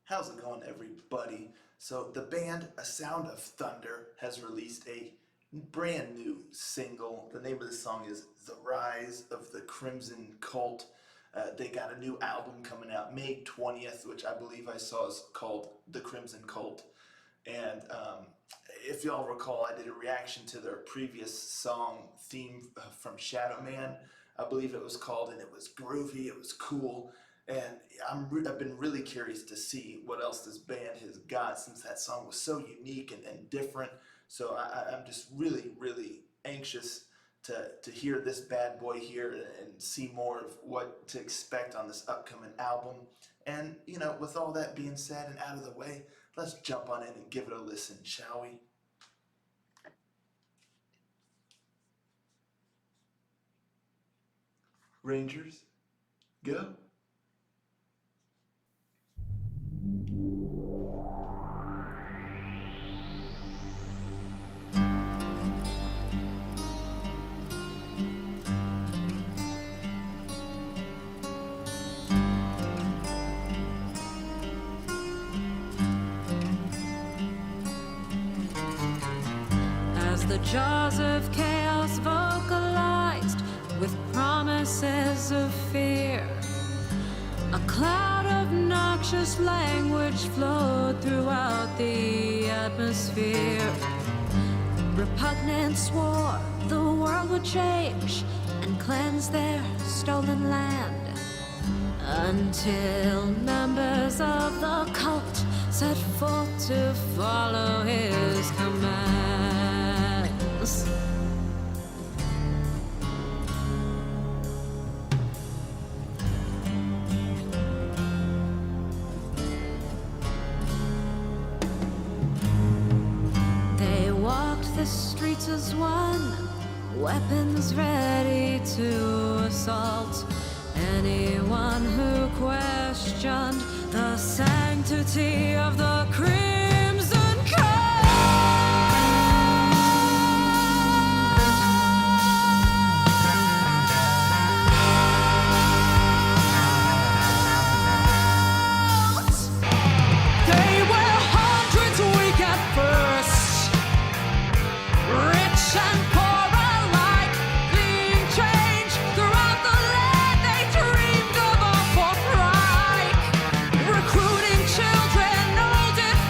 How's it going, everybody? So the band A Sound of Thunder has released a brand new single. The name of the song is The Rise of the Crimson Kult. They got a new album coming out May 20th, which I believe I saw is called The Crimson Kult. And if y'all recall, I did a reaction to their previous song theme from Shadow Man. I believe it was called, and it was groovy, it was cool. And I've been really curious to see what else this band has got since that song was so unique and different. So I'm just really, really anxious to hear this bad boy here and see more of what to expect on this upcoming album. And, with all that being said and out of the way, let's jump on in and give it a listen, shall we? Rangers, go. As the jaws of chaos vocalized with promises of fear, a cloud of noxious language flowed throughout the atmosphere. Repugnant swore the world would change and cleanse their stolen land, until members of the cult set forth to follow his commands. They walked the streets as one, weapons ready to assault anyone who questioned the sanctity of the Crimson Kult. They were hundreds weak at first, rich and poor alike, fleeing change throughout the land. They dreamed of a fourth Reich, recruiting children, old and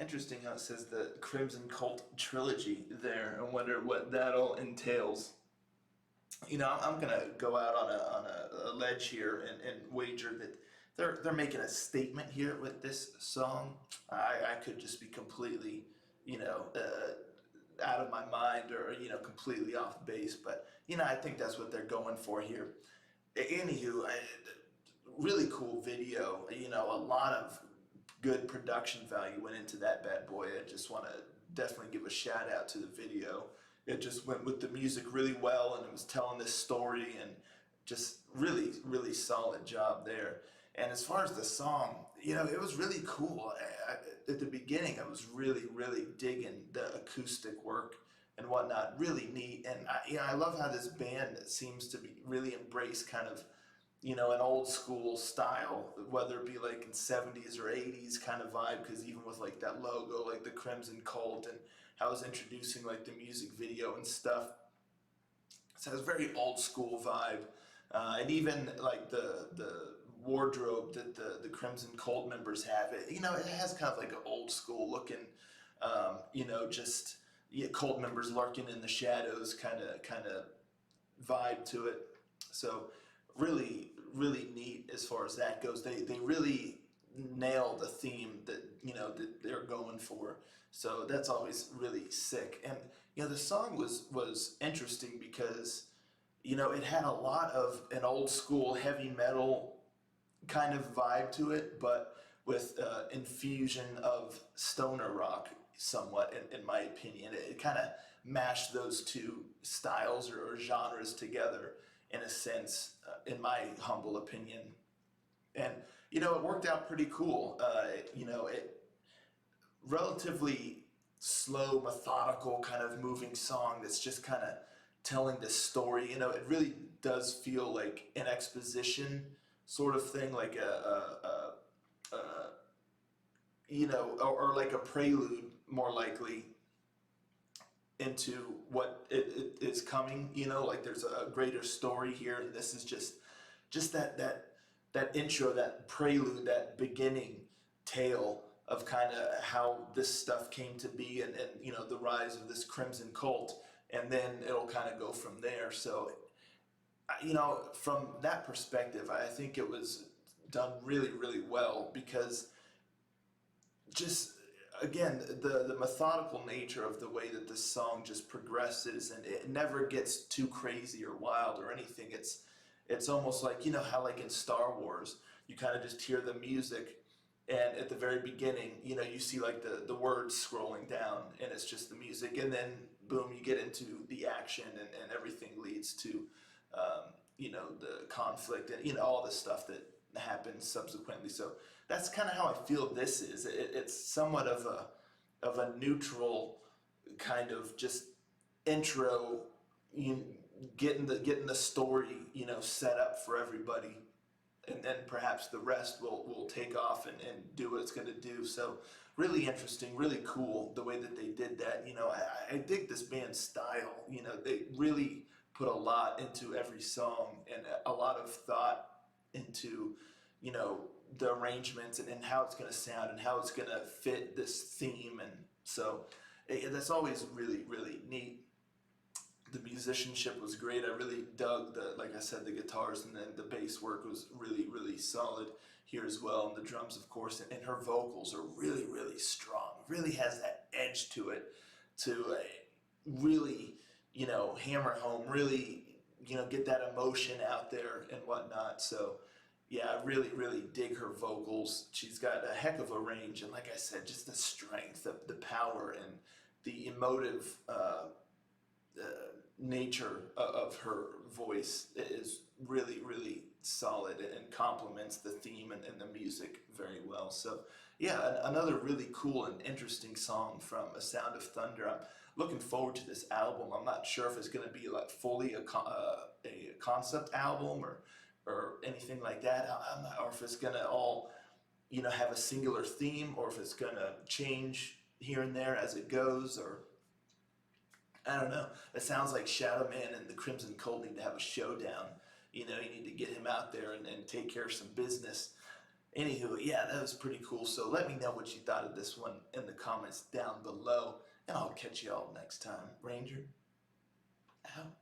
Interesting how it says the Crimson Cult trilogy there. I wonder what that all entails. I'm gonna go out on a ledge here and wager that they're making a statement here with this song. I could just be completely, out of my mind or completely off base, but I think that's what they're going for here. Anywho, really cool video. A lot of good production value went into that bad boy. I just want to definitely give a shout out to the video. It just went with the music really well, and it was telling this story, and just really, really solid job there. And as far as the song, it was really cool. At the beginning, I was really, really digging the acoustic work and whatnot. Really neat, and I love how this band seems to be really embrace kind of an old school style, whether it be like in 70s or 80s kind of vibe, because even with like that logo, like the Crimson Cult, and how I was introducing like the music video and stuff. So it has a very old school vibe. And even like the wardrobe that the Crimson Cult members have, it has kind of like an old school looking, just cult members lurking in the shadows kind of vibe to it. So really, really neat as far as that goes. They really nailed the theme that they're going for. So that's always really sick. And the song was interesting because it had a lot of an old school heavy metal kind of vibe to it, but with infusion of stoner rock somewhat, in my opinion. It kind of mashed those two styles or genres together in a sense, in my humble opinion. And it worked out pretty cool. It relatively slow, methodical, kind of moving song that's just kind of telling this story. It really does feel like an exposition sort of thing, like or like a prelude, more likely, into what it is coming. Like there's a greater story here, and this is just that intro, that prelude, that beginning tale of kind of how this stuff came to be, and the rise of this Crimson Cult, and then it'll kind of go from there. So from that perspective, I think it was done really, really well, because just again, the methodical nature of the way that this song just progresses, and it never gets too crazy or wild or anything. It's almost like how like in Star Wars, you kind of just hear the music, and at the very beginning, you see like the words scrolling down, and it's just the music, and then boom, you get into the action, and everything leads to the conflict, and all the stuff that happens subsequently. So that's kind of how I feel this is. It's somewhat of a neutral kind of just intro, getting the story set up for everybody, and then perhaps the rest will take off and do what it's going to do. So really interesting, really cool the way that they did that. I dig this band's style. They really put a lot into every song, and a lot of thought into the arrangements, and how it's going to sound, and how it's going to fit this theme. And so that's always really, really neat. The musicianship was great. I really dug like I said, the guitars, and then the bass work was really, really solid here as well. And the drums, of course, and her vocals are really, really strong. Really has that edge to it, to really, hammer home, really, get that emotion out there and whatnot. So yeah, I really, really dig her vocals. She's got a heck of a range, and like I said, just the strength, the power, and the emotive nature of her voice is really, really solid, and complements the theme and the music very well. So yeah, another really cool and interesting song from A Sound of Thunder. I'm looking forward to this album. I'm not sure if it's going to be like fully a concept album or anything like that. I'm not, or if it's going to all have a singular theme, or if it's going to change here and there as it goes, or I don't know. It sounds like Shadow Man and the Crimson Cult need to have a showdown. You need to get him out there and take care of some business. Anywho, yeah, that was pretty cool. So let me know what you thought of this one in the comments down below, and I'll catch you all next time. Ranger, out.